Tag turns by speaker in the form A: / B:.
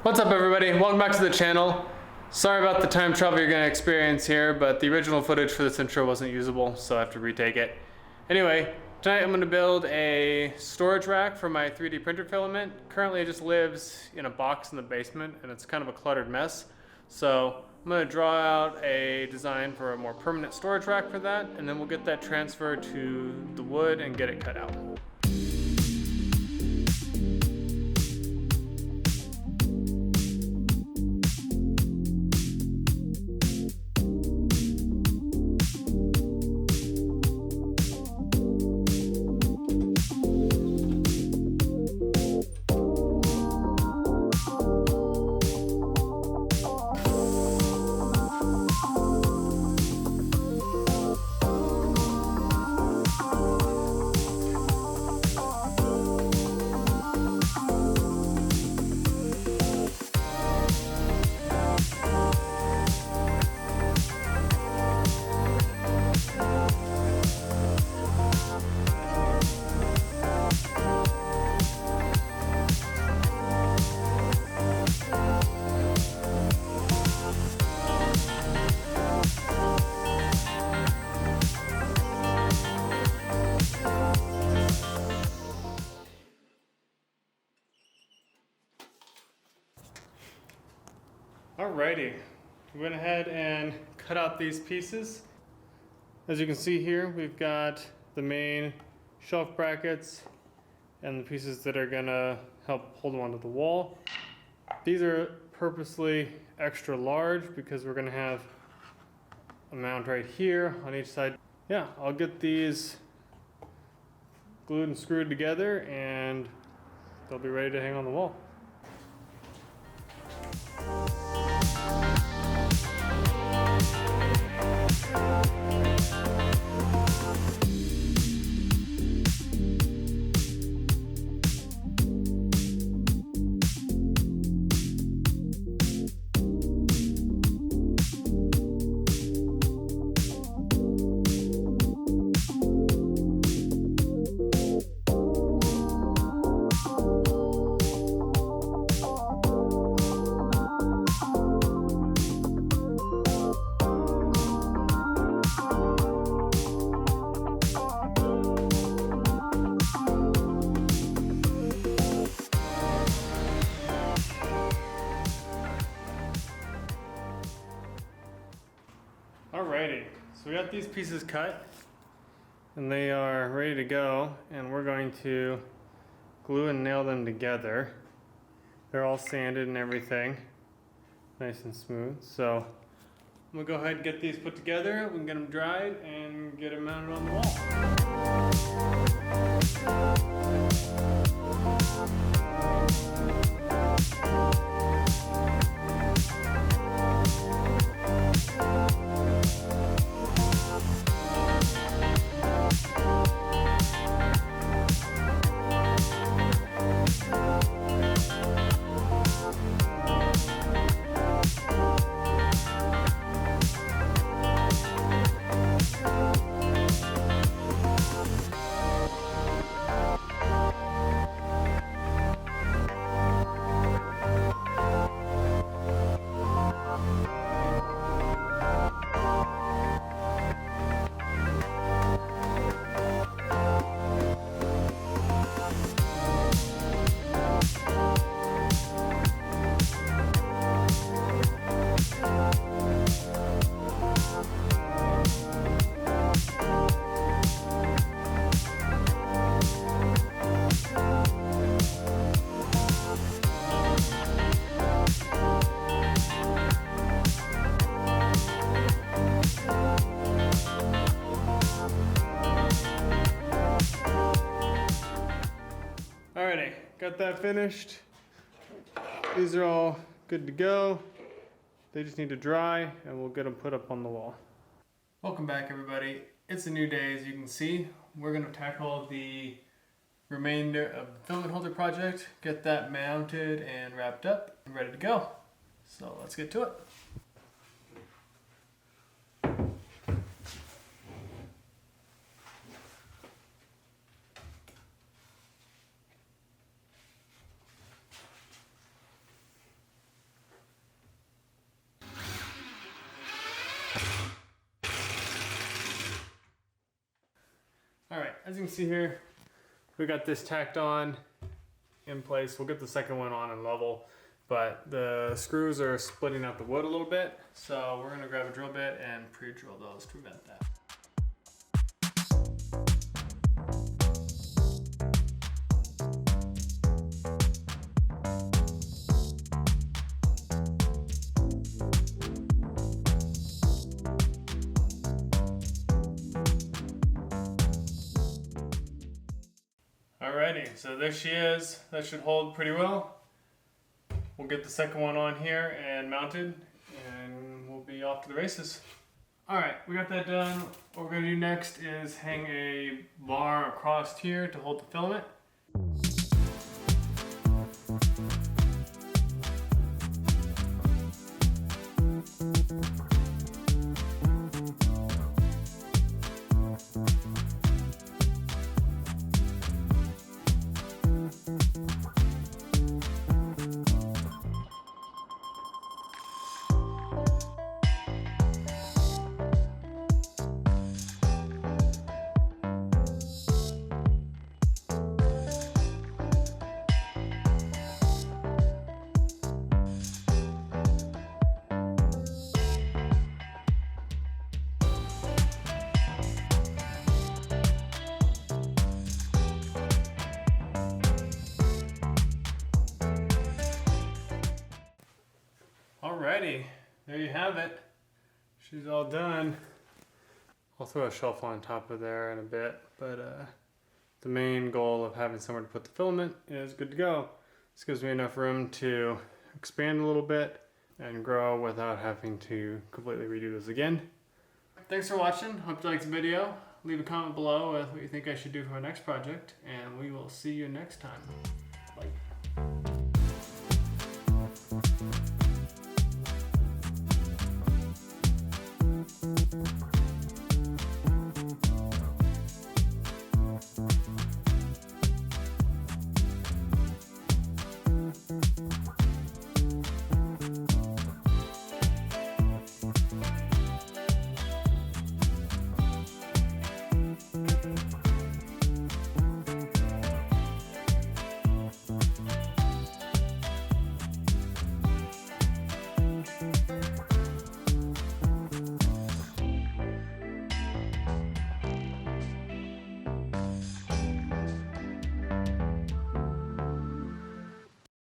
A: What's up everybody? Welcome back to the channel. Sorry about the time travel you're going to experience here, but the original footage for this intro wasn't usable, so I have to retake it. Anyway, tonight I'm going to build a storage rack for my 3D printer filament. Currently it just lives in a box in the basement and it's kind of a cluttered mess. So I'm going to draw out a design for a more permanent storage rack for that, and then we'll get that transferred to the wood and get it cut out. Alrighty, we went ahead and cut out these pieces. As you can see here, we've got the main shelf brackets and the pieces that are gonna help hold them onto the wall. These are purposely extra large because we're gonna have a mount right here on each side. Yeah, I'll get these glued and screwed together and they'll be ready to hang on the wall. Alrighty, so we got these pieces cut and they are ready to go, and we're going to glue and nail them together. They're all sanded and everything, nice and smooth. So I'm gonna go ahead and get these put together. We can get them dried and get them mounted on the Alrighty, got that finished. These are all good to go. They just need to dry and we'll get them put up on the wall. Welcome back everybody. It's a new day, as you can see. We're gonna tackle the remainder of the filament holder project, get that mounted and wrapped up and ready to go. So let's get to it. as you can see here, we got this tacked on in place. We'll get the second one on and level, but the screws are splitting out the wood a little bit. So we're gonna grab a drill bit and pre-drill those to prevent that. Alrighty, so there she is. That should hold pretty well. We'll get the second one on here and mounted, and we'll be off to the races. Alright, we got that done. What we're going to do next is hang a bar across here to hold the filament. Alrighty, there you have it. She's all done. I'll throw a shelf on top of there in a bit, but the main goal of having somewhere to put the filament is good to go. This gives me enough room to expand a little bit and grow without having to completely redo this again. Thanks for watching. Hope you liked the video. Leave a comment below with what you think I should do for my next project, and we will see you next time. Bye.